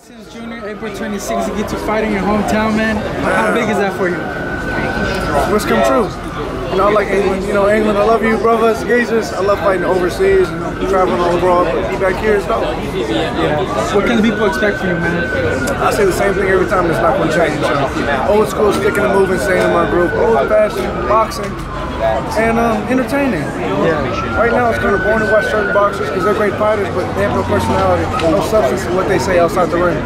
Since Junior, April 26th, you get to fight in your hometown, man. How big is that for you? Wish come true. You know, I like England. You know, England, I love you, brothers, geezers. I love fighting overseas, traveling all abroad, but be back here is dope. Yeah. What can the people expect from you, man? I say the same thing every time, it's not going to change. Old school, sticking and moving, staying in my group. Old fashioned, boxing, and entertaining. Yeah. Right now, it's kind of boring to watch certain boxers because they're great fighters, but they have no personality, no substance in what they say outside the ring.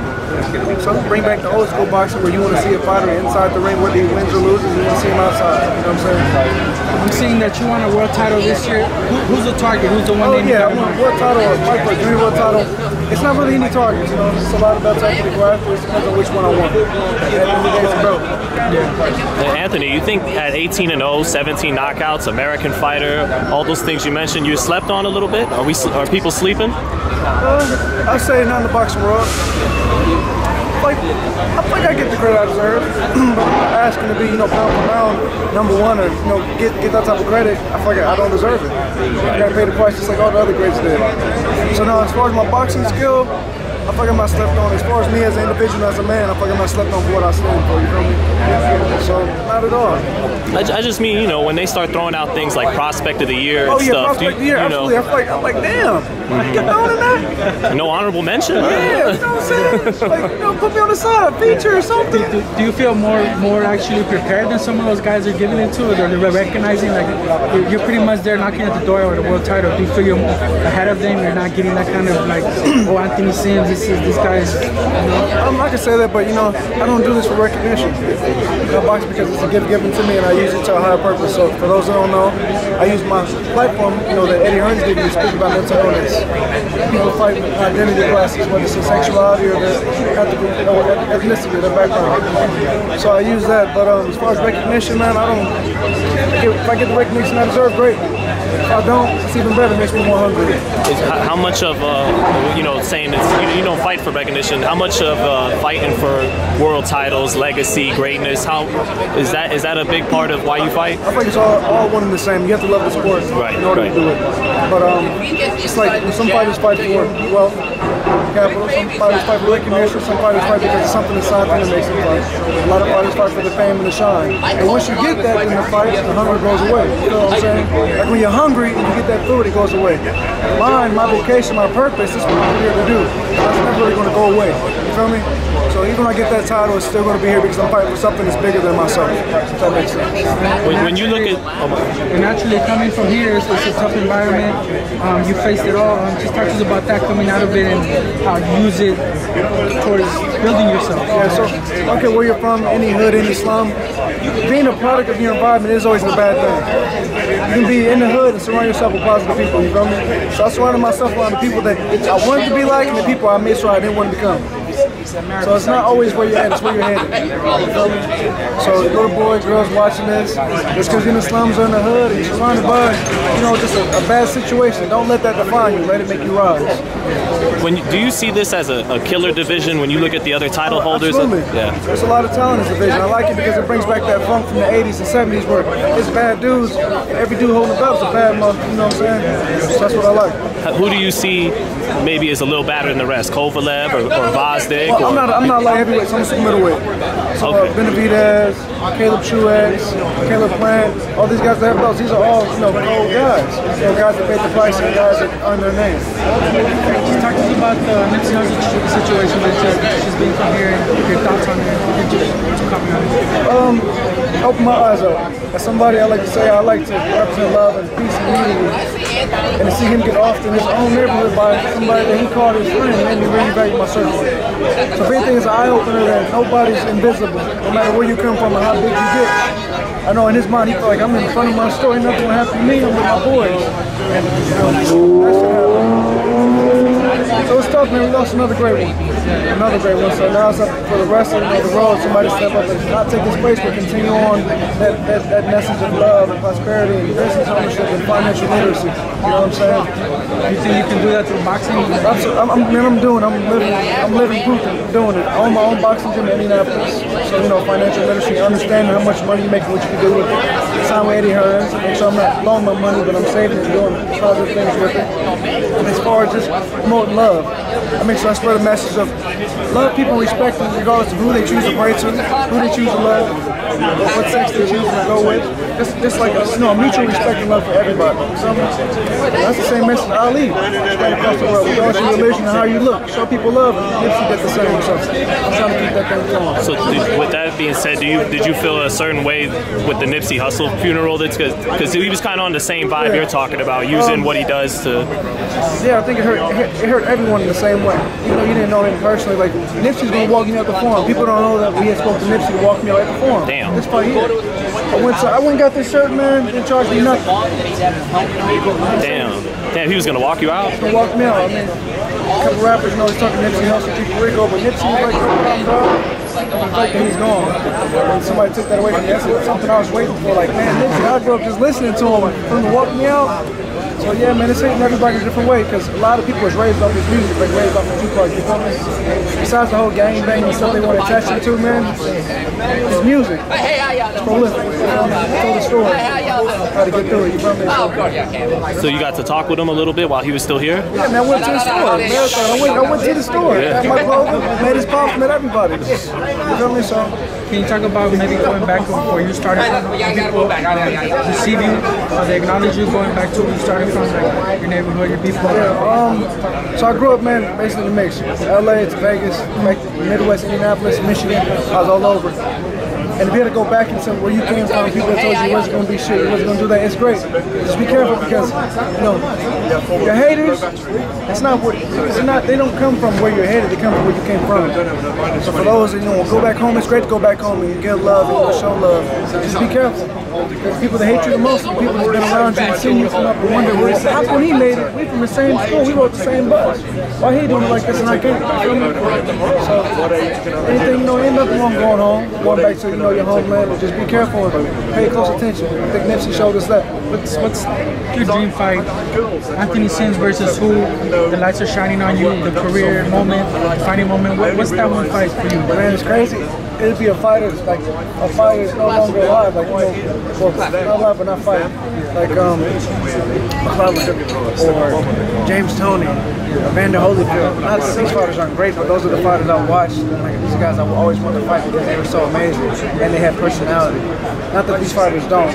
So bring back the old school boxing where you want to see a fighter inside the ring, whether he wins or loses, you want to see him outside. You know what I'm saying? I'm seeing that you won a world title this year. Who's the target? Who's the one? Oh yeah, I won a world title, a fight for a junior world title. It's not really any targets, you know. It's a lot of belts I have to go after. It depends on which one I want. At the end of the day, it's a belt. Yeah. Anthony, you think at 18-0, 17 knockouts, American fighter, all those things you mentioned, you slept on a little bit? Are people sleeping? I say not in the boxing world. I feel like I get the credit I deserve, but I'm not asking to be, you know, pound for pound #1 or, you know, get that type of credit. I feel like I don't deserve it. I gotta pay the price just like all the other greats did. So now, as far as my boxing skill, I feel like I'm not slept on. As far as me as an individual, as a man, I feel like I'm not slept on for what I stand for, you feel me? So, not at all. I just mean, you know, when they start throwing out things like Prospect of the Year and stuff. Prospect of the Year, absolutely. I'm like, damn, get down in that? No honorable mention? Yeah, you know what I'm saying? Like, you know, put me on the side, feature or something. Do you feel more actually prepared than some of those guys are giving it to, or they're recognizing, like, you're pretty much there knocking at the door of the world title? Do you feel you're ahead of them? You're not getting that kind of, like, oh, Anthony Sims, this guy's... I can say that, but you know, I don't do this for recognition. I box because it's a gift given to me, and I use it to a higher purpose. So for those that don't know, I use my platform, you know, that Eddie Hearn gave me to speak about mental illness. People fight with identity classes, whether it's their sexuality or their ethnicity or their background. So I use that. But as far as recognition, man, I don't. If I get the recognition I deserve, great. If I don't, it's even better. It makes me more hungry. How much of you know, saying it's, you don't fight for recognition? How much of fighting for world titles, legacy, greatness? How is that a big part of why you fight? I think it's all one and the same. You have to love the sport in order to do it. But it's like some fighters fight for wealth, capital. Some fighters fight for recognition. Some fighters fight because it's something inside them that makes them fight. A lot of fighters fight for the fame and the shine. And once you get that in the fight, the hunger goes away. You know what I'm saying? Like when you're hungry and you get that food, it goes away. Mine, my vocation, my purpose, this is what I'm here to do. That's never really going to go away. You feel me? So even when I get that title, it's still going to be here because I'm fighting for something that's bigger than myself. If that makes sense. When you look at... And actually coming from here, it's a tough environment. You faced it all. Just talk to us about that, coming out of it and how you use it towards building yourself. Yeah, so I don't care where you're from, any hood, any slum, being a product of your environment is always a bad thing. You can be in the hood and surround yourself with positive people, you feel me? So I surrounded myself around the people that I wanted to be like and the people I made sure I didn't want to become. So it's not always where you're at, it's where you're headed. You feel me? So little boys, girls watching this, just because you're in the slums or in the hood and you're surrounded by, you know, just a bad situation, don't let that define you, let it make you rise. Do you see this as a killer division when you look at the other title holders? Absolutely. Yeah. There's a lot of talent in this division. I like it because it brings back that funk from the 80s and 70s where it's bad dudes. Every dude holding the belt's a bad mother, you know what I'm saying? So that's what I like. Who do you see maybe is a little better than the rest? Kovalev or Vazdik? Well, I'm not light heavyweight, so I'm super middleweight. So Benavidez, Caleb Truex, Caleb Plant, all these guys that have belts, these are all, you know, old guys. You know, guys that paid the price and guys that earn their name. Just talk to us about the Nipsey situation that she's been from here and your thoughts on it. Open my eyes up. As somebody, I like to say, I like to represent love and peace and unity. And to see him get off in his own neighborhood by somebody that he called his friend made me really value my circle. So if anything is an eye-opener that nobody's invisible, no matter where you come from or how big you get. I know in his mind he felt like I'm in front of my store, ain't nothing will happen to me, I'm with my boys. And you know, that should happen. So it's tough, man. We lost another great one. Another great one. So now it's up for the rest of the road, somebody step up and not take his place, but continue on that message of love and prosperity and business ownership and financial literacy. You know what I'm saying? You think you can do that through boxing? I'm living proof of doing it. I own my own boxing gym in Indianapolis. So, you know, financial literacy, understanding how much money you make and what you can do with it. Sign with Eddie Hearn. Make sure I'm not loaning my money, but I'm saving and doing positive things with it. And as far as just promoting love, I make sure I spread a message of love people, respect them, regardless of who they choose to pray to, who they choose to love, what sex they choose to go with. Just like a mutual respect and love for everybody. So that's the same message I leave straight across the world. Regardless of your religion and how you look, show people love. Nipsey did the same. So I'm trying to keep that thing going. So with that being said, did you feel a certain way with the Nipsey Hussle funeral? That's because he was kind of on the same vibe you're talking about, using what he does to. Yeah, I think it hurt everyone in the same way. You know, you didn't know him personally. Like Nipsey's gonna walk me out the forum. People don't know that we had spoke to Nipsey to walk me out at the forum. Damn. This fight here. I went and got this shirt, man. Didn't charge me nothing. Damn, he was gonna walk you out? He's gonna walk me out. I mean, a couple rappers know he's talking Nipsey Hussle, Chico Rico, but Nipsey was like, the fact that he's gone. When somebody took that away from me, that's something I was waiting for. Like, man, Nipsey, I grew up just listening to him. For him to walk me out. So yeah, man, it's hitting everybody in a different way because a lot of people was raised off his music, like raised off of Tupac, you feel me? Besides the whole gang bang and stuff they want to attach him to, man, his music. It's prolific. Told the story. How to get through it, you feel me? So you got to talk with him a little bit while he was still here? Yeah, man, I went to the store. Marathon. I went to the store. Got my clothes, made his pops, met everybody. You feel me? So can you talk about maybe going back where you started from? People receive you, they acknowledge you going back to where you started from, like your neighborhood, your people? Yeah, so I grew up, man, basically in the mix. LA to Vegas, Midwest, Indianapolis, Michigan. I was all over. And to be able to go back and say where you came from, people that told you you wasn't going to be shit, you wasn't going to do that, it's great. Just be careful because, you know, your haters, they don't come from where you're headed, they come from where you came from. So for those that, you know, go back home, it's great to go back home and you get love and you show love. Just be careful. Because people that hate you the most are people that's been around you and seen you come up and wonder, how come he made it? We from the same school, we rode the same bus. Why he doing it like this and I can't? So anything, you know, ain't nothing wrong going home, going back to, you know, your homeland, but just be careful and pay close attention. I think Nipsey showed us that. What's your dream fight? Anthony Sims versus who? The lights are shining on you, the career moment, the fighting moment. What's that one fight for you? Man, it's crazy. It'd be a fighter that's no longer alive, like, you know, well, not alive but not fighting. Like or James Toney, Evander Holyfield. Not that these fighters aren't great, but those are the fighters I watched. Like, these guys I always wanted to fight because they were so amazing and they had personality. Not that these fighters don't.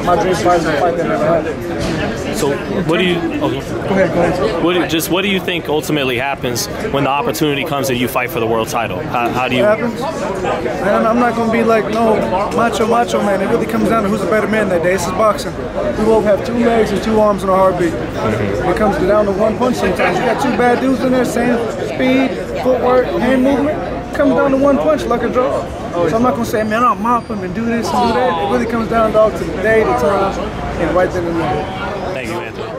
My dream fight is a fight that never happened. So what do you? Go ahead. What do you think ultimately happens when the opportunity comes and you fight for the world title? How do you? What happens? And I'm not gonna be like no macho man. It really comes down to who's a better man that day. This is boxing. We both have 2 legs and 2 arms and a heartbeat. It comes down to 1 punch sometimes. You got 2 bad dudes in there, same speed, footwork, hand movement. It comes down to 1 punch, like a draw. So I'm not gonna say, man, I'll mop him and do this and do that. It really comes down to the day, the time, and right then and there. Thank you, Anthony.